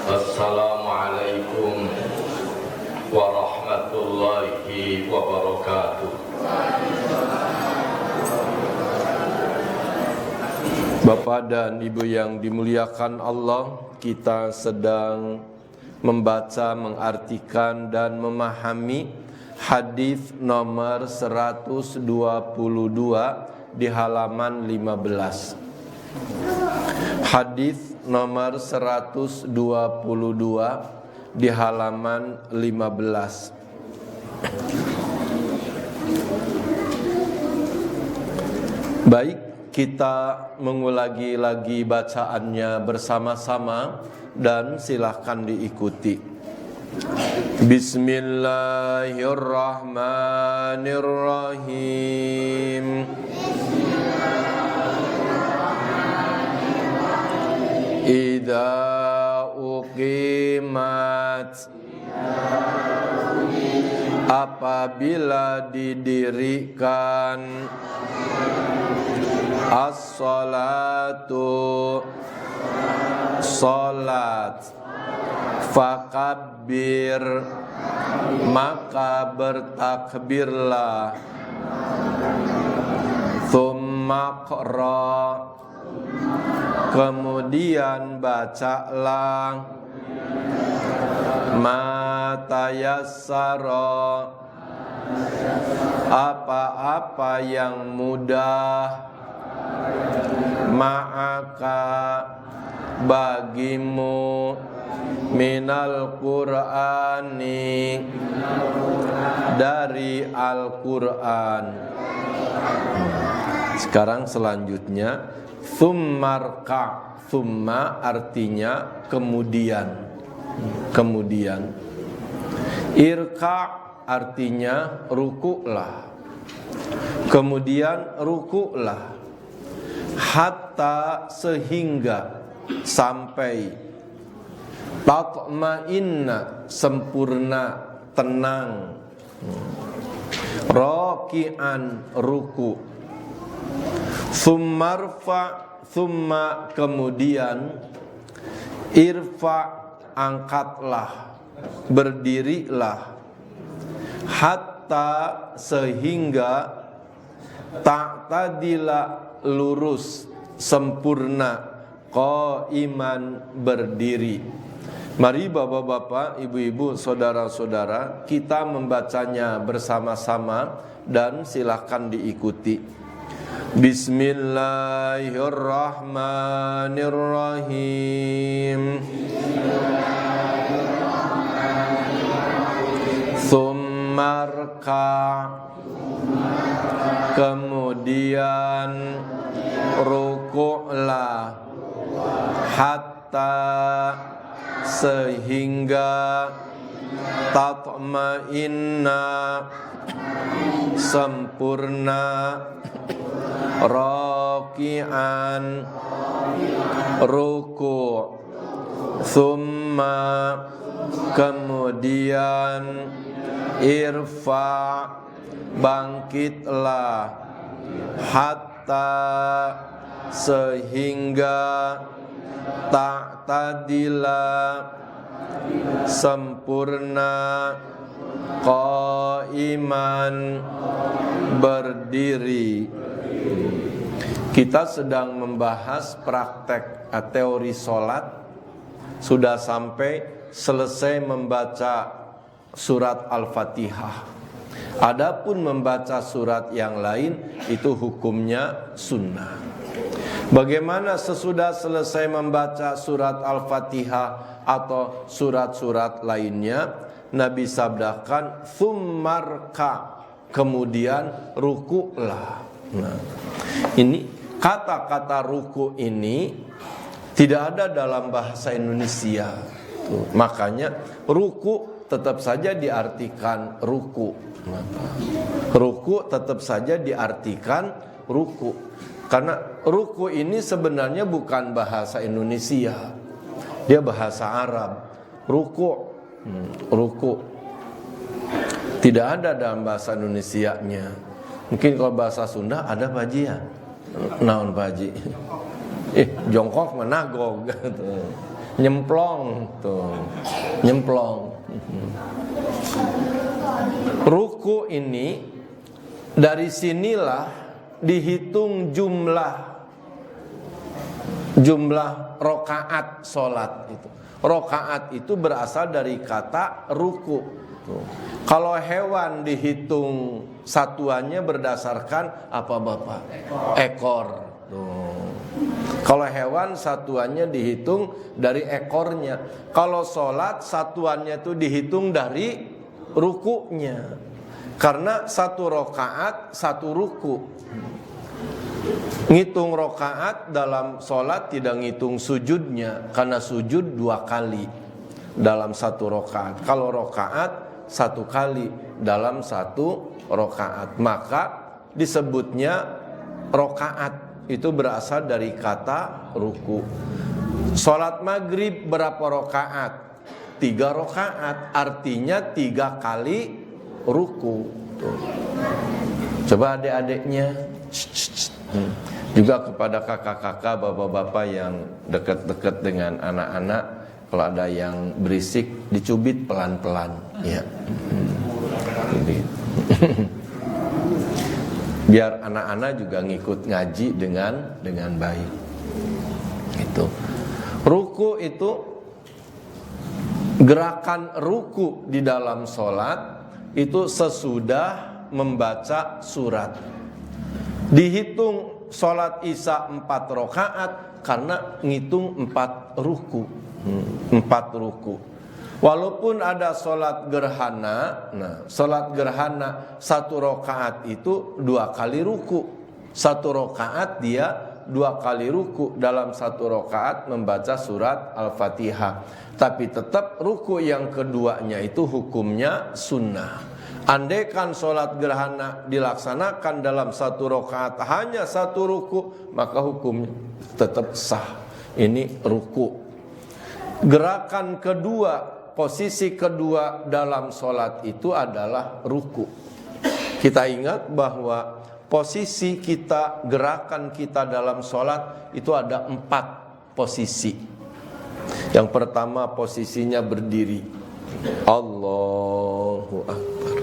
Assalamualaikum warahmatullahi wabarakatuh. Bapak dan Ibu yang dimuliakan Allah, kita sedang membaca, mengartikan dan memahami hadis nomor 122 di halaman 15. Hadis nomor 122 di halaman 15. Baik, kita mengulangi lagi bacaannya bersama-sama dan silahkan diikuti. Bismillahirrahmanirrahim. Idza uqimat, apabila didirikan, as-salatu, salat, fakabbir, maka bertakbirlah, tsumma qra, kemudian bacalah, ma tayassara, apa-apa yang mudah, ma'aka, bagimu, minal Qur'ani, dari Al-Quran. Sekarang selanjutnya, tsummarka, tsumma artinya kemudian. Irka artinya rukuklah. Kemudian rukuklah. Hatta, sehingga, sampai. Tatma'inna, sempurna, tenang. Raki'an, ruku. Tsummarfa, tsumma, kemudian. Irfa, angkatlah, berdirilah. Hatta, sehingga. Ta'tadila, lurus, sempurna. Qaiman, berdiri. Mari bapak-bapak, ibu-ibu, saudara-saudara, kita membacanya bersama-sama dan silakan diikuti. Bismillahirrahmanirrahim. Tsummarka, kemudian rukuklah, hatta, sehingga, tatma'inna, sempurna, raki'an, ruku', tsumma, kemudian, irfa, bangkitlah, hatta, sehingga, ta'tadila, sempurna, qaiman, berdiri. Kita sedang membahas praktek teori sholat. Sudah sampai selesai membaca surat Al-Fatihah. Adapun membaca surat yang lain itu hukumnya sunnah. Bagaimana sesudah selesai membaca surat Al-Fatihah atau surat-surat lainnya? Nabi sabdakan, tsummarka, kemudian rukuklah. Nah, ini kata-kata ruku ini tidak ada dalam bahasa Indonesia. Makanya ruku tetap saja diartikan ruku. Ruku tetap saja diartikan ruku. Karena ruku ini sebenarnya bukan bahasa Indonesia. Dia bahasa Arab. Ruku. Ruku. Tidak ada dalam bahasa Indonesianya. Mungkin kalau bahasa Sunda ada baji ya. Naon baji. Jongkok menagog gitu. Nyemplong tuh. Nyemplong. Ruku ini dari sinilah dihitung jumlah rokaat sholat itu. Rokaat itu berasal dari kata ruku. Tuh. Kalau hewan dihitung satuannya berdasarkan apa Bapak? Ekor. Tuh. Kalau hewan satuannya dihitung dari ekornya. Kalau sholat satuannya itu dihitung dari rukunya. Karena satu rokaat satu ruku. Ngitung rokaat dalam sholat tidak ngitung sujudnya, karena sujud 2 kali dalam satu rokaat. Kalau rokaat 1 kali dalam 1 rokaat, maka disebutnya rokaat. Itu berasal dari kata ruku. Sholat maghrib berapa rokaat? 3 rokaat, artinya 3 kali ruku. Tuh. Coba adik-adiknya juga kepada kakak-kakak, bapak-bapak yang dekat-dekat dengan anak-anak, kalau ada yang berisik dicubit pelan-pelan, ya. Biar anak-anak juga ngikut ngaji dengan baik. Itu. Ruku itu gerakan ruku di dalam sholat itu sesudah membaca surat. Dihitung sholat isya 4 rakaat karena ngitung 4 ruku. 4 ruku. Walaupun ada sholat gerhana, nah sholat gerhana 1 rakaat itu 2 kali ruku. 1 rakaat dia 2 kali ruku, dalam 1 rakaat membaca surat Al-Fatihah. Tapi tetap ruku yang keduanya itu hukumnya sunnah. Andaikan sholat gerhana dilaksanakan dalam 1 rakaat hanya 1 ruku, maka hukumnya tetap sah. Ini ruku. Gerakan kedua, posisi kedua dalam sholat itu adalah ruku. Kita ingat bahwa posisi kita, gerakan kita dalam sholat itu ada 4 posisi. Yang pertama posisinya berdiri, Allahu Akbar.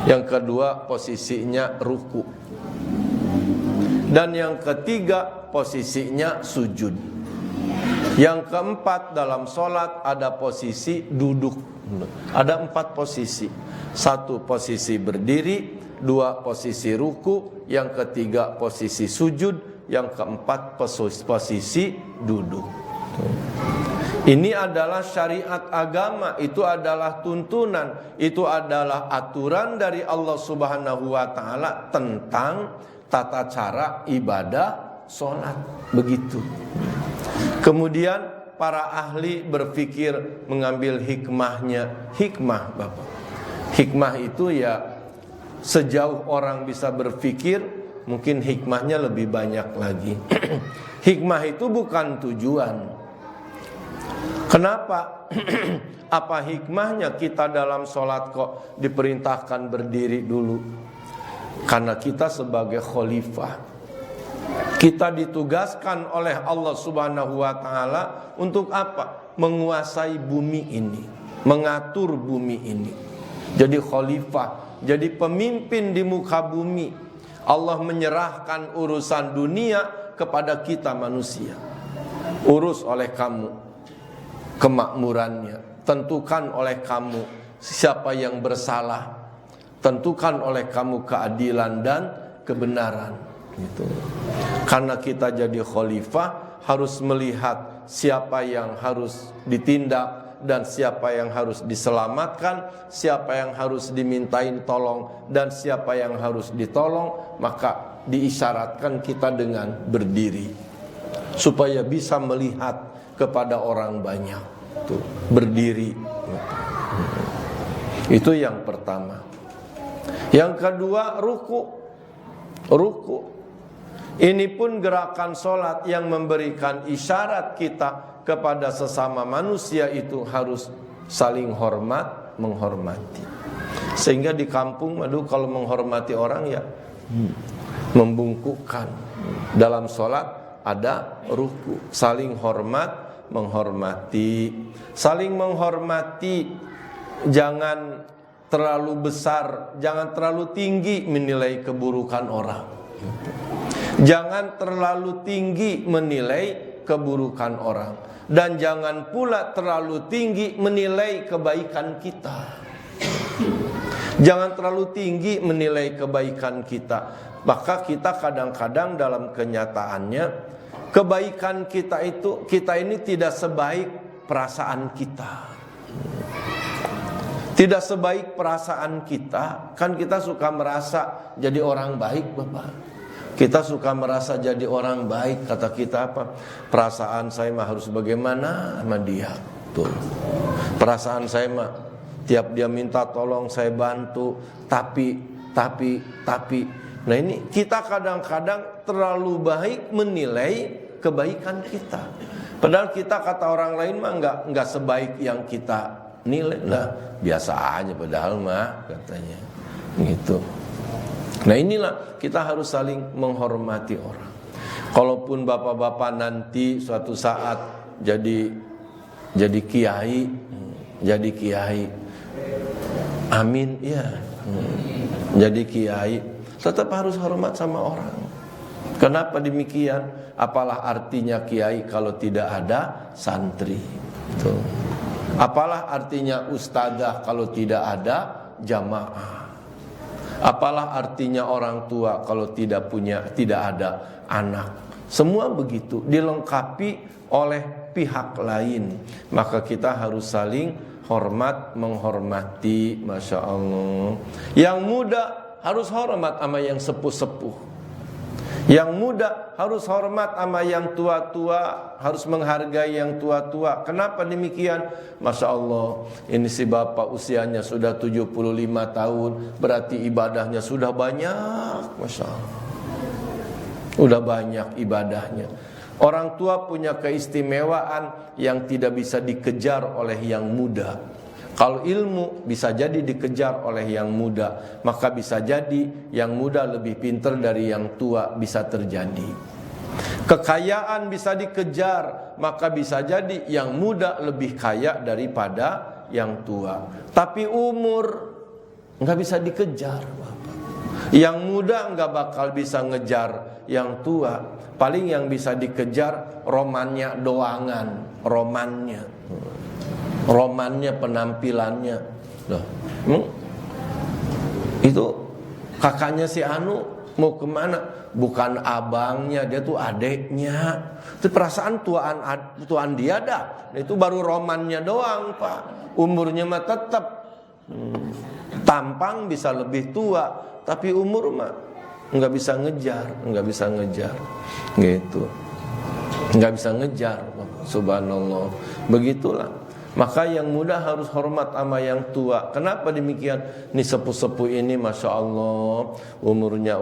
Yang kedua posisinya ruku. Dan yang ketiga posisinya sujud. Yang keempat dalam sholat ada posisi duduk. Ada 4 posisi. 1 posisi berdiri, 2 posisi ruku, yang ketiga posisi sujud, yang keempat posisi duduk. Ini adalah syariat agama, itu adalah tuntunan, itu adalah aturan dari Allah Subhanahu wa taala tentang tata cara ibadah sholat. Begitu. Kemudian para ahli berpikir mengambil hikmahnya. Hikmah Bapak. Hikmah itu ya sejauh orang bisa berpikir, mungkin hikmahnya lebih banyak lagi. Hikmah itu bukan tujuan. Kenapa? Apa hikmahnya kita dalam sholat kok diperintahkan berdiri dulu? Karena kita sebagai khalifah, kita ditugaskan oleh Allah Subhanahu wa taala untuk apa? Menguasai bumi ini, mengatur bumi ini. Jadi khalifah, jadi pemimpin di muka bumi. Allah menyerahkan urusan dunia kepada kita manusia. Urus oleh kamu kemakmurannya, tentukan oleh kamu siapa yang bersalah, tentukan oleh kamu keadilan dan kebenaran. Gitu. Karena kita jadi khalifah harus melihat siapa yang harus ditindak dan siapa yang harus diselamatkan, siapa yang harus dimintain tolong dan siapa yang harus ditolong. Maka diisyaratkan kita dengan berdiri supaya bisa melihat kepada orang banyak. Tuh, berdiri. Itu yang pertama. Yang kedua ruku. Ruku. Ini pun gerakan sholat yang memberikan isyarat kita kepada sesama manusia itu harus saling hormat, menghormati. Sehingga di kampung, aduh kalau menghormati orang ya membungkukkan. Dalam sholat ada ruku, saling hormat, menghormati. Saling menghormati, jangan terlalu besar, jangan terlalu tinggi menilai keburukan orang. Jangan terlalu tinggi menilai keburukan orang, dan jangan pula terlalu tinggi menilai kebaikan kita. Jangan terlalu tinggi menilai kebaikan kita. Maka kita kadang-kadang dalam kenyataannya, kebaikan kita ini tidak sebaik perasaan kita. Tidak sebaik perasaan kita. Kan kita suka merasa jadi orang baik, Bapak. Kita suka merasa jadi orang baik. Kata kita apa? Perasaan saya mah harus bagaimana sama dia. Tuh. Perasaan saya mah tiap dia minta tolong saya bantu. Tapi. Nah ini kita kadang-kadang terlalu baik menilai kebaikan kita. Padahal kita, kata orang lain mah enggak sebaik yang kita nilai. Lah biasa aja padahal mah katanya gitu. Nah inilah kita harus saling menghormati orang. Kalaupun bapak-bapak nanti suatu saat jadi kiai, amin ya, jadi kiai, tetap harus hormat sama orang. Kenapa demikian? Apalah artinya kiai kalau tidak ada santri? Tuh. Apalah artinya ustadzah kalau tidak ada jamaah? Apalah artinya orang tua kalau tidak ada anak? Semua begitu dilengkapi oleh pihak lain. Maka kita harus saling hormat menghormati. Masya Allah. Yang muda harus hormat sama yang sepuh-sepuh. Yang muda harus hormat sama yang tua-tua, harus menghargai yang tua-tua. Kenapa demikian? Masya Allah, ini si bapak usianya sudah 75 tahun, berarti ibadahnya sudah banyak. Masya Allah, sudah banyak ibadahnya. Orang tua punya keistimewaan yang tidak bisa dikejar oleh yang muda. Kalau ilmu bisa jadi dikejar oleh yang muda, maka bisa jadi yang muda lebih pintar dari yang tua, bisa terjadi. Kekayaan bisa dikejar, maka bisa jadi yang muda lebih kaya daripada yang tua. Tapi umur nggak bisa dikejar, Bapak. Yang muda nggak bakal bisa ngejar yang tua. Paling yang bisa dikejar romannya doangan, romannya, penampilannya. Loh, itu kakaknya si Anu mau kemana? Bukan abangnya, dia tuh adeknya. Itu perasaan tuan dia dah. Itu baru romannya doang, Pak. Umurnya mah tetap tampang bisa lebih tua, tapi umur mah nggak bisa ngejar, gitu. Nggak bisa ngejar, subhanallah. Begitulah. Maka yang muda harus hormat sama yang tua. Kenapa demikian? Ini sepuh-sepuh ini Masya Allah, umurnya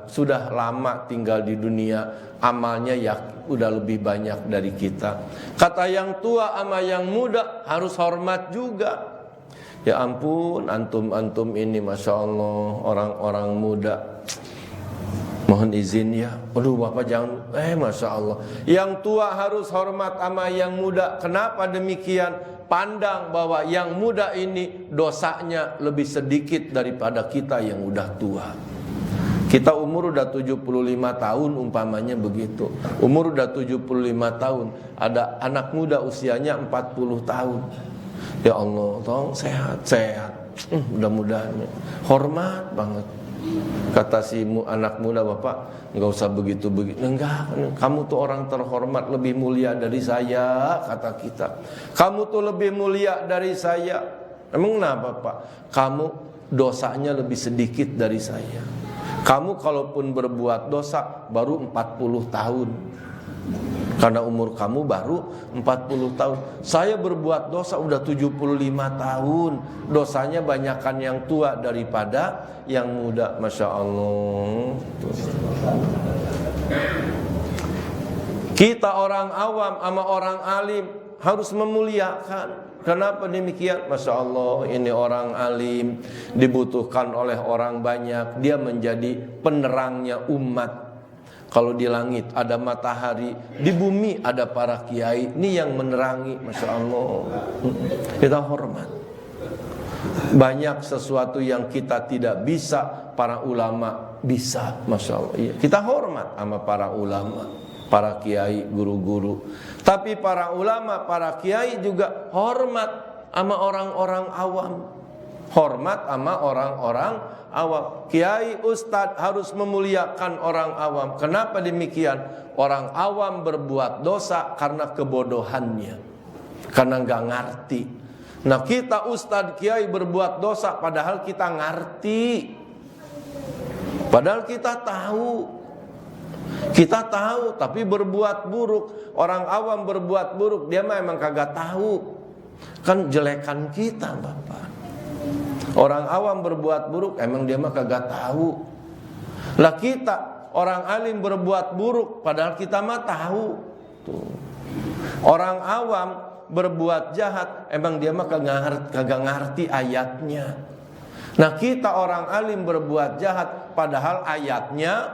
sudah lama tinggal di dunia, amalnya ya udah lebih banyak dari kita. Kata yang tua sama yang muda harus hormat juga. Ya ampun, antum ini Masya Allah, orang-orang muda. Mohon izin ya. Aduh Bapak jangan. Masya Allah. Yang tua harus hormat sama yang muda. Kenapa demikian? Pandang bahwa yang muda ini dosanya lebih sedikit daripada kita yang udah tua. Kita umur udah 75 tahun umpamanya begitu. Umur udah 75 tahun. Ada anak muda usianya 40 tahun. Ya Allah, tolong sehat. Mudah-mudahan. Hormat banget. Kata si anak muda, Bapak nggak usah begitu. Enggak, kamu tuh orang terhormat, lebih mulia dari saya. Kata kita, kamu tuh lebih mulia dari saya. Emang kenapa Pak? Kamu dosanya lebih sedikit dari saya. Kamu kalaupun berbuat dosa baru 40 tahun, karena umur kamu baru 40 tahun. Saya berbuat dosa udah 75 tahun. Dosanya banyakan yang tua daripada yang muda. Masya Allah. Kita orang awam sama orang alim harus memuliakan. Kenapa demikian? Masya Allah, ini orang alim dibutuhkan oleh orang banyak. Dia menjadi penerangnya umat. Kalau di langit ada matahari, di bumi ada para kiai, ini yang menerangi, Masya Allah. Kita hormat. Banyak sesuatu yang kita tidak bisa, para ulama bisa, Masya Allah. Iya, kita hormat sama para ulama, para kiai, guru-guru. Tapi para ulama, para kiai juga hormat sama orang-orang awam. Hormat sama orang-orang awam. Kiai, ustadz harus memuliakan orang awam. Kenapa demikian? Orang awam berbuat dosa karena kebodohannya, karena nggak ngerti. Nah, kita ustadz kiai berbuat dosa padahal kita ngerti, padahal kita tahu. Kita tahu tapi berbuat buruk. Orang awam berbuat buruk, dia mah emang kagak tahu. Kan jelekan kita, Bapak. Orang awam berbuat buruk, emang dia mah kagak tahu. Lah kita, orang alim berbuat buruk, padahal kita mah tahu. Tuh. Orang awam berbuat jahat, emang dia mah kagak ngerti ayatnya. Nah, kita orang alim berbuat jahat, padahal ayatnya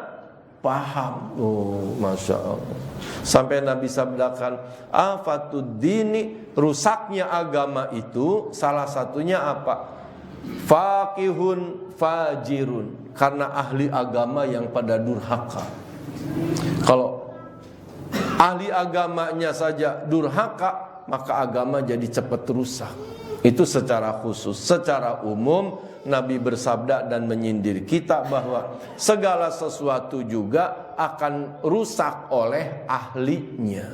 paham. Oh, Masya Allah. Sampai Nabi sabdakan, afatud dini, rusaknya agama itu salah satunya apa? Faqihun fajirun, karena ahli agama yang pada durhaka. Kalau ahli agamanya saja durhaka, maka agama jadi cepat rusak. Itu secara khusus. Secara umum Nabi bersabda dan menyindir kita bahwa segala sesuatu juga akan rusak oleh ahlinya.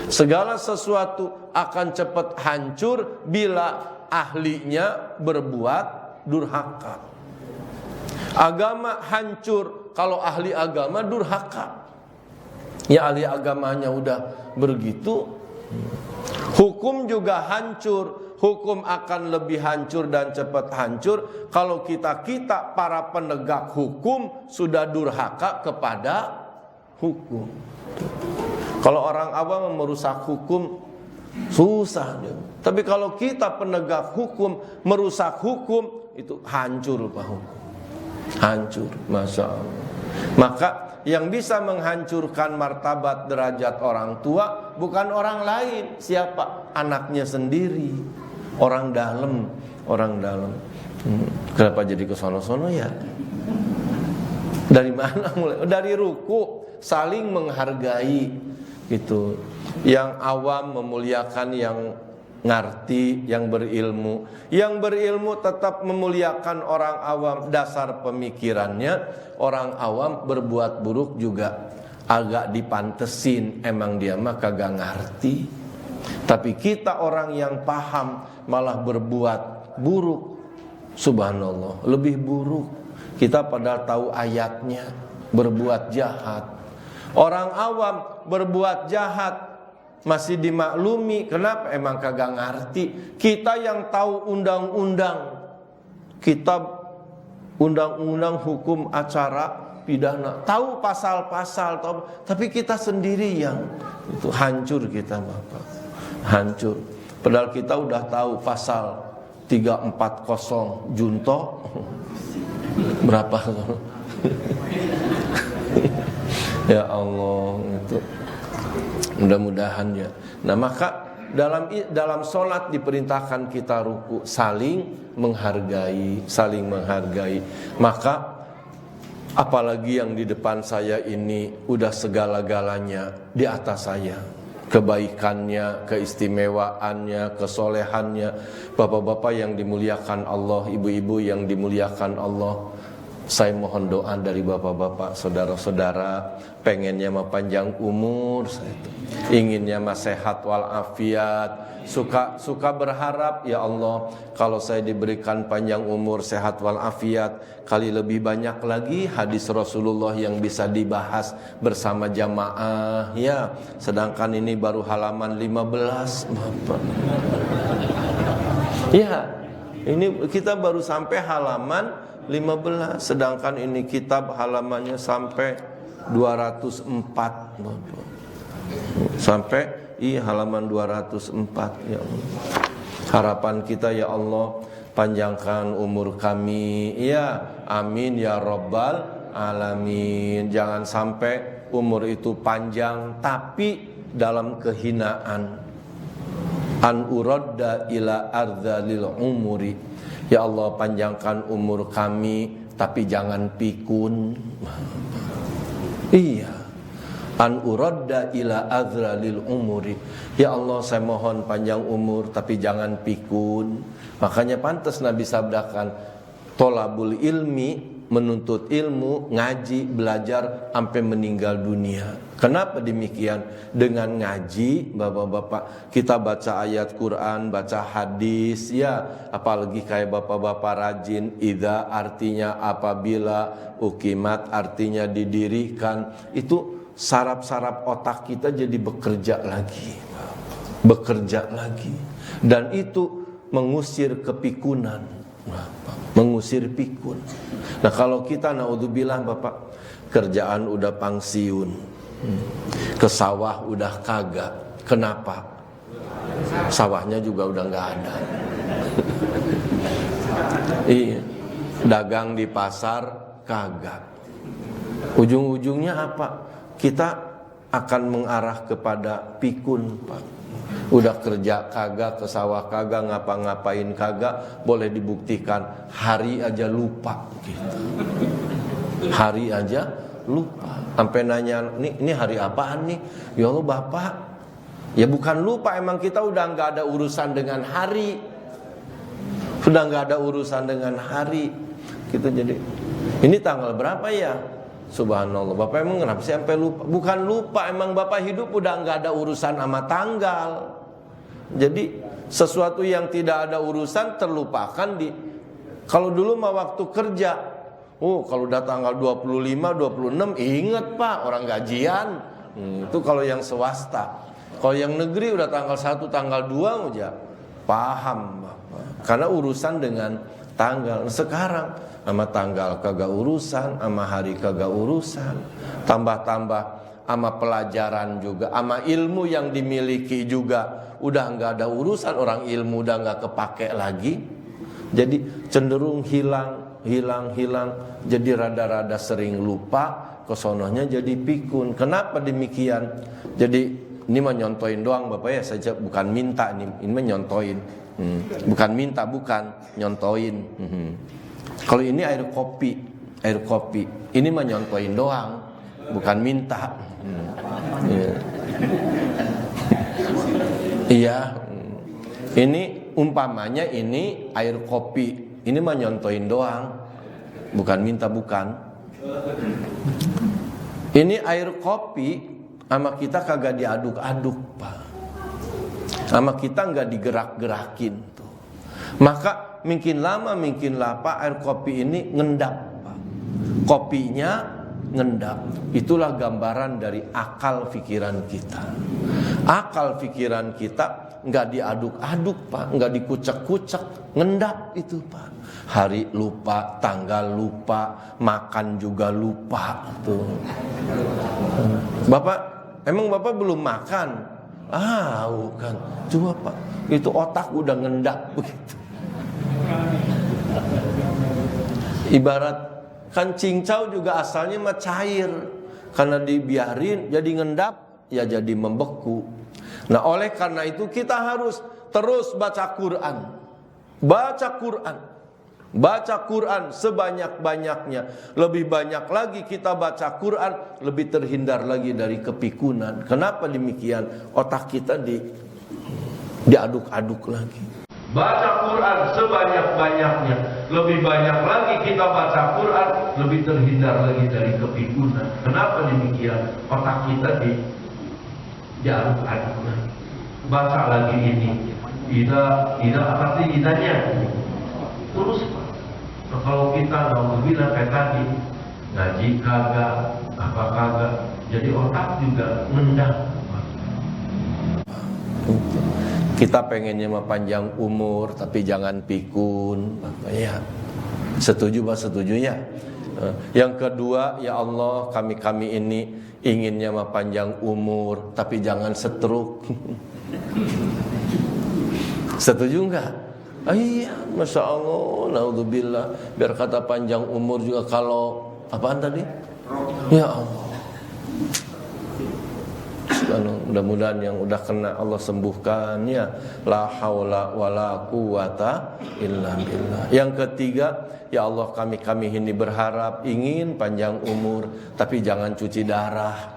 Segala sesuatu akan cepat hancur bila ahlinya berbuat durhaka. Agama hancur kalau ahli agama durhaka. Ya, ahli agamanya udah begitu, hukum juga hancur. Hukum akan lebih hancur dan cepat hancur kalau kita para penegak hukum sudah durhaka kepada hukum. Kalau orang awam merusak hukum susah. Tapi kalau kita penegak hukum merusak hukum, itu hancur Pak hukum. Hancur, Masya Allah. Maka yang bisa menghancurkan martabat derajat orang tua bukan orang lain. Siapa? Anaknya sendiri. Orang dalam. Kenapa jadi ke sono-sono ya? Dari mana mulai? Dari ruku, saling menghargai gitu. Yang awam memuliakan yang ngerti, yang berilmu. Yang berilmu tetap memuliakan orang awam, dasar pemikirannya. Orang awam berbuat buruk juga agak dipantesin, emang dia mah kagak ngerti. Tapi kita orang yang paham malah berbuat buruk. Subhanallah, lebih buruk. Kita padahal tahu ayatnya, berbuat jahat. Orang awam berbuat jahat masih dimaklumi. Kenapa? Emang kagak ngerti. Kita yang tahu undang-undang, kitab undang-undang hukum acara pidana, tahu pasal-pasal, tapi kita sendiri yang itu hancur kita, Bapak. Hancur. Padahal kita udah tahu pasal 340 junto berapa? Ya Allah, itu mudah-mudahan ya. Nah, maka dalam sholat diperintahkan kita ruku, saling menghargai. Maka apalagi yang di depan saya ini udah segala-galanya di atas saya. Kebaikannya, keistimewaannya, kesolehannya. Bapak-bapak yang dimuliakan Allah, ibu-ibu yang dimuliakan Allah, saya mohon doa dari bapak-bapak, saudara-saudara. Pengennya mah panjang umur, saya itu inginnya mah sehat walafiat. Suka berharap, ya Allah, kalau saya diberikan panjang umur, sehat walafiat, kali lebih banyak lagi hadis Rasulullah yang bisa dibahas bersama jamaah. Ya, sedangkan ini baru halaman 15, Bapak. Ya, ini kita baru sampai halaman 15, sedangkan ini kitab halamannya sampai 204, Bapak. Sampai halaman 204, ya Allah. Harapan kita, ya Allah, panjangkan umur kami, ya amin ya rabbal alamin. Jangan sampai umur itu panjang tapi dalam kehinaan. An uradda ila ardhalil umuri. Ya Allah, panjangkan umur kami tapi jangan pikun. Iya. An uradda ila ardhalil umuri. Ya Allah, saya mohon panjang umur tapi jangan pikun. Makanya pantas Nabi sabdakan, tolabul ilmi, menuntut ilmu, ngaji, belajar sampai meninggal dunia. Kenapa demikian? Dengan ngaji, bapak-bapak, kita baca ayat Quran, baca hadis, ya, apalagi kayak bapak-bapak rajin, idza artinya apabila, ukimat artinya didirikan. Itu saraf-saraf otak kita jadi bekerja lagi. Bekerja lagi. Dan itu mengusir kepikunan, mengusir pikun. Nah kalau kita naudzubillah bapak, kerjaan udah pensiun, ke sawah udah kagak. Kenapa? Sawahnya juga udah nggak ada. Iya, dagang di pasar kagak. Ujung-ujungnya apa? Kita akan mengarah kepada pikun, Pak. Udah kerja kagak, ke sawah kagak, ngapa-ngapain kagak, boleh dibuktikan hari aja lupa gitu. Hari aja lupa. Sampai nanya, ini hari apaan nih? Ya Allah Bapak, ya bukan lupa, emang kita udah nggak ada urusan dengan hari. Sudah nggak ada urusan dengan hari. Kita jadi, ini tanggal berapa ya? Subhanallah, Bapak emang kenapa sih sampai lupa? Bukan lupa, emang Bapak hidup udah nggak ada urusan sama tanggal. Jadi sesuatu yang tidak ada urusan terlupakan di. Kalau dulu mah waktu kerja, kalau udah tanggal 25, 26 inget Pak, orang gajian. Itu kalau yang swasta. Kalau yang negeri udah tanggal 1, tanggal 2 aja paham Bapak. Karena urusan dengan tanggal. Sekarang sama tanggal kagak urusan, sama hari kagak urusan. Tambah-tambah sama pelajaran juga, sama ilmu yang dimiliki juga udah nggak ada urusan. Orang ilmu udah nggak kepake lagi. Jadi cenderung hilang. Jadi rada-rada sering lupa, kesonohnya jadi pikun. Kenapa demikian? Jadi ini mah nyontoin doang Bapak ya, saja bukan minta ini mah nyontoin. Bukan minta, bukan nyontoin. Kalau ini air kopi. Ini mah nyontoin doang, bukan minta. Iya. Ini umpamanya ini air kopi. Ini mah nyontoin doang, bukan minta, bukan. Ini air kopi sama kita kagak diaduk-aduk Pak. Sama kita nggak digerak-gerakin tuh. Maka makin lama makin lapa air kopi ini ngendap Pak. Kopinya ngendap. Itulah gambaran dari akal pikiran kita. Akal pikiran kita nggak diaduk-aduk Pak, nggak dikucek-kucek, ngendap itu Pak. Hari lupa, tanggal lupa, makan juga lupa tuh. Bapak, emang Bapak belum makan? Bukan. Coba Pak, itu otak udah ngendap begitu. Ibarat kan cincau juga asalnya mah cair, karena dibiarin jadi ngendap, ya jadi membeku. Nah oleh karena itu kita harus terus baca Quran. Baca Quran sebanyak-banyaknya. Lebih banyak lagi kita baca Quran, lebih terhindar lagi dari kepikunan. Kenapa demikian? Otak kita diaduk-aduk lagi. Baca Quran sebanyak-banyaknya. Lebih banyak lagi kita baca Quran, lebih terhindar lagi dari kepikunan. Kenapa demikian? Otak kita diaduk-aduk lagi. Baca lagi ini. Ida apa sih idanya? Terus nah, kalau kita alhamdulillah kayak tadi ngaji kagak, apa kagak, jadi otak juga ngendap. Kita pengennya mah panjang umur tapi jangan pikun, ya. Setuju Pak, setuju ya. Yang kedua, ya Allah, kami ini inginnya mah panjang umur tapi jangan stroke. Setuju enggak? Iya, Masya Allah, naudzubillah. Biar kata panjang umur juga kalau Apaan tadi? Ya Allah. Mudah-mudahan yang udah kena Allah sembuhkan ya. La haula wala quwata illa billah. Yang ketiga, ya Allah, kami ini berharap ingin panjang umur tapi jangan cuci darah.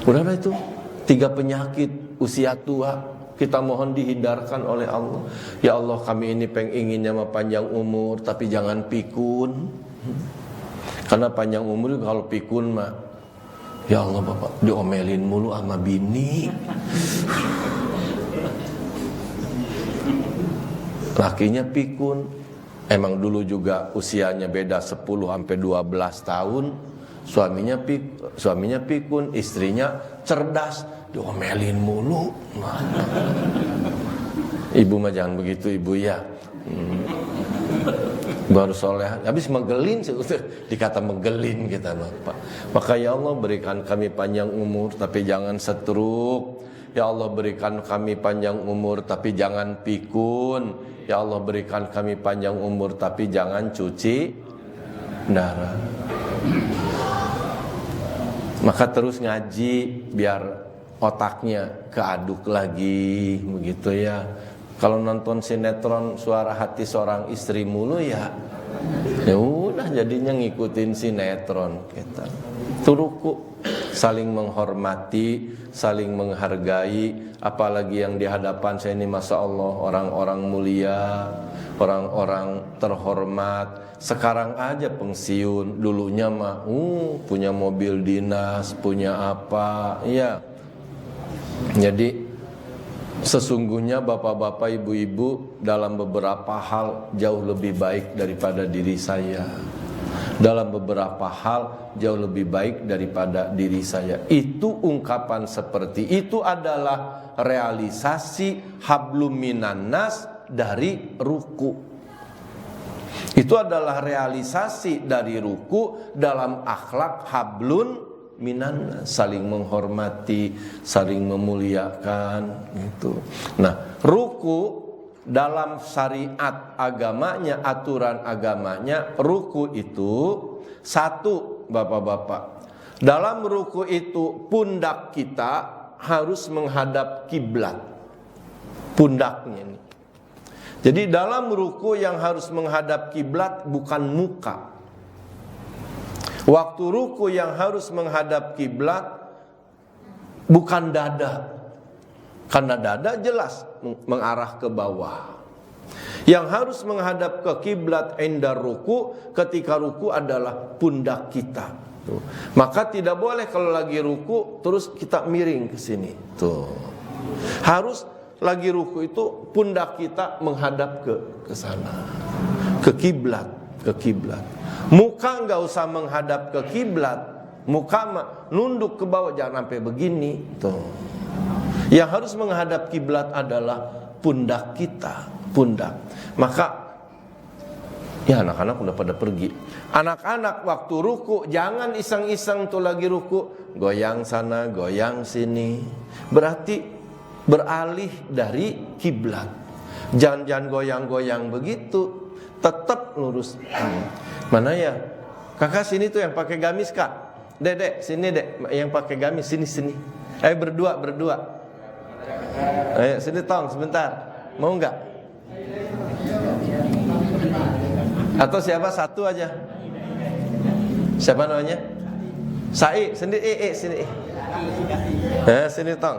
Udah itu 3 penyakit usia tua kita mohon dihindarkan oleh Allah. Ya Allah, kami ini inginnya panjang umur tapi jangan pikun. Karena panjang umur kalau pikun mah, ya Allah Bapak, diomelin mulu sama bini. Lakinya pikun. Emang dulu juga usianya beda 10-12 tahun. Suaminya pikun, istrinya cerdas, diomelin mulu. Ibu mah jangan begitu ibu ya. Baru soleh, habis menggelin, dikata menggelin kita Pak. Maka ya Allah, berikan kami panjang umur tapi jangan setruk. Ya Allah, berikan kami panjang umur tapi jangan pikun. Ya Allah, berikan kami panjang umur tapi jangan cuci darah. Maka terus ngaji biar otaknya keaduk lagi, begitu ya. Kalau nonton sinetron Suara Hati Seorang Istri mulu ya udah jadinya ngikutin sinetron kita. Turuku saling menghormati, saling menghargai, apalagi yang di hadapan saya ini masya Allah orang-orang mulia, orang-orang terhormat. Sekarang aja pensiun, dulunya mah punya mobil dinas, punya apa ya. Jadi sesungguhnya bapak-bapak, ibu-ibu dalam beberapa hal jauh lebih baik daripada diri saya. Dalam beberapa hal jauh lebih baik daripada diri saya. Itu ungkapan seperti itu adalah realisasi hablum minan nas dari ruku. Itu adalah realisasi dari ruku dalam akhlak hablun minan, saling menghormati, saling memuliakan gitu. Nah, ruku dalam syariat agamanya, aturan agamanya, ruku itu satu, Bapak-bapak. Dalam ruku itu pundak kita harus menghadap kiblat. Pundaknya ini. Jadi dalam ruku yang harus menghadap kiblat bukan muka. Waktu ruku yang harus menghadap kiblat bukan dada. Karena dada jelas mengarah ke bawah. Yang harus menghadap ke kiblat indar ruku, ketika ruku adalah pundak kita. Tuh. Maka tidak boleh kalau lagi ruku terus kita miring ke sini. Tuh. Harus lagi ruku itu pundak kita menghadap ke sana. Ke kiblat, ke kiblat. Muka enggak usah menghadap ke kiblat, muka mah nunduk ke bawah, jangan sampai begini. Tuh. Yang harus menghadap kiblat adalah pundak kita, pundak. Maka ya anak-anak udah pada pergi. Anak-anak waktu ruku jangan iseng-iseng tuh lagi ruku, goyang sana, goyang sini. Berarti beralih dari kiblat. Jangan goyang-goyang begitu, tetap lurus. Mana ya? Kakak sini tuh yang pakai gamis, Kak. Dek, sini Dek, yang pakai gamis sini. Ayo berdua. Ayo sini Tong sebentar. Mau enggak? Atau siapa satu aja? Siapa namanya? Sai, sendiri sini. Sini Tong.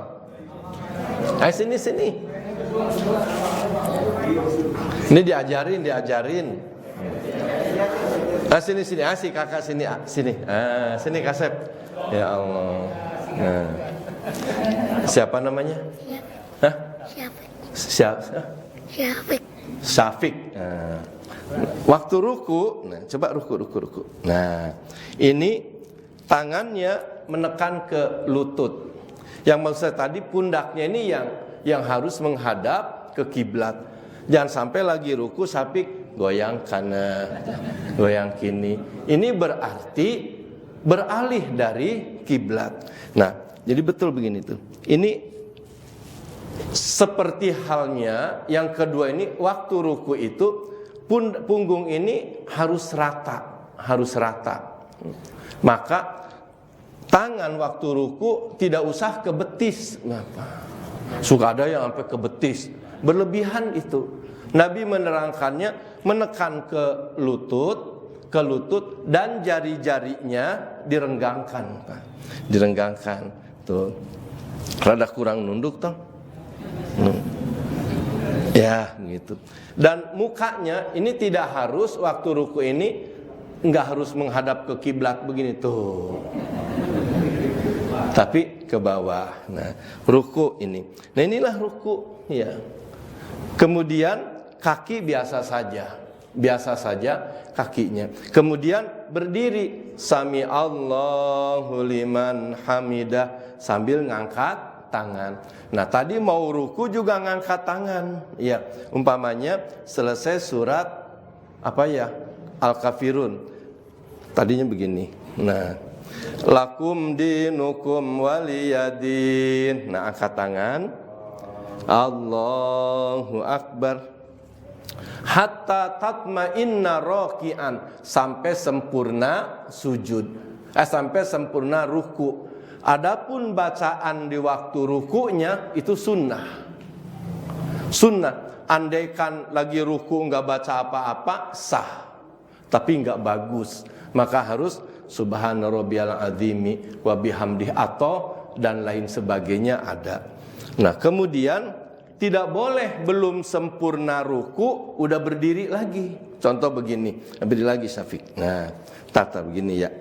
Ayo sini. Ini diajarin. Sini, si kakak sini. Sini Kasep. Ya Allah. Nah. Siapa namanya? Hah? Syafiq. Nah. Waktu ruku, nah, coba ruku. Nah, ini tangannya menekan ke lutut. Yang maksud tadi pundaknya ini yang harus menghadap ke kiblat. Jangan sampai lagi ruku Syafiq goyang kanan, goyang kini. Ini berarti beralih dari kiblat. Nah, jadi betul begini tuh. Ini seperti halnya yang kedua ini waktu ruku itu punggung ini harus rata. harus rata. Maka tangan waktu ruku tidak usah ke betis. Suka ada yang sampai ke betis, berlebihan itu. Nabi menerangkannya menekan ke lutut dan jari-jarinya direnggangkan, Pak. Direnggangkan tuh. Rada kurang nunduk toh. Ya, gitu. Dan mukanya ini tidak harus waktu ruku ini enggak harus menghadap ke kiblat begini tuh. Tapi ke bawah. Nah, ruku ini. Nah, inilah ruku, ya. Kemudian kaki biasa saja kakinya. Kemudian berdiri, sami Allahu liman hamidah, sambil ngangkat tangan. Nah, tadi mau ruku juga ngangkat tangan. Ya, umpamanya selesai surat apa ya? Al-Kafirun. Tadinya begini. Nah, lakum dinukum waliyadin. Nah, angkat tangan. Allahu Akbar. Hatta tatma'inna raki'an, sampai sempurna sujud. Sampai sempurna ruku. Adapun bacaan di waktu rukunya itu sunnah. Sunnah. Andaikan lagi ruku enggak baca apa-apa, sah. Tapi enggak bagus. Maka harus subhana rabbiyal azimi wa bihamdihi atau dan lain sebagainya ada. Nah, kemudian tidak boleh belum sempurna ruku udah berdiri lagi. Contoh begini, berdiri lagi Syafiq. Nah, tata begini ya.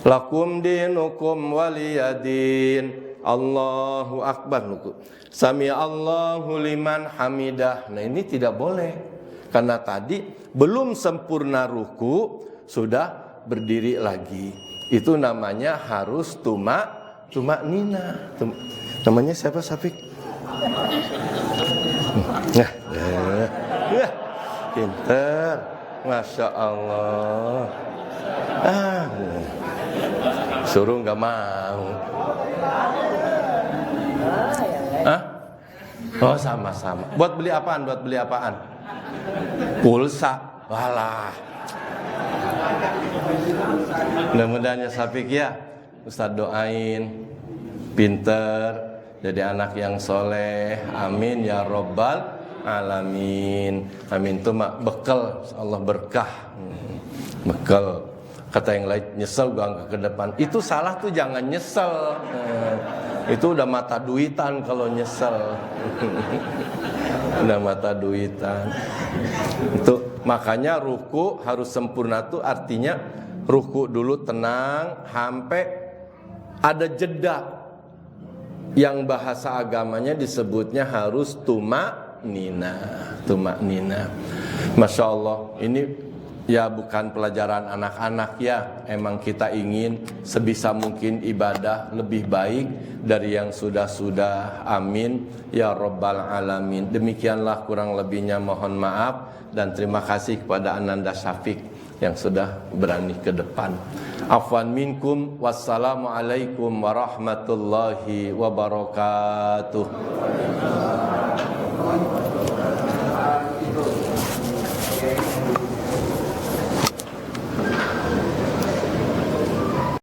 Lakum dinukum waliyadin. Allahu Akbar ruku. Sami Allahu liman hamidah. Nah, ini tidak boleh. Karena tadi belum sempurna ruku sudah berdiri lagi. Itu namanya harus tumak nina. Namanya siapa Syafiq? Pinter, Masya Allah. Suruh nggak mau. Oh, sama-sama. Buat beli apaan? Pulsa. Walah. Mudah-mudahan ya Syafiq ya, Ustaz doain pinter, jadi anak yang soleh, amin ya robbal alamin. Amin itu mak bekal, Allah berkah, bekal. Kata yang lain nyesel gua ke depan, itu salah tuh, jangan nyesel. Itu udah mata duitan kalau nyesel. Udah mata duitan. Itu makanya ruku harus sempurna tuh artinya ruku dulu tenang sampai ada jeda. Yang bahasa agamanya disebutnya harus tumak nina. Masya Allah, ini ya bukan pelajaran anak-anak ya. Emang kita ingin sebisa mungkin ibadah lebih baik dari yang sudah-sudah. Amin ya Rabbal Alamin. Demikianlah kurang lebihnya, mohon maaf. Dan terima kasih kepada Ananda Syafiq yang sudah berani ke depan. Afwan minkum, wassalamualaikum warahmatullahi wabarakatuh.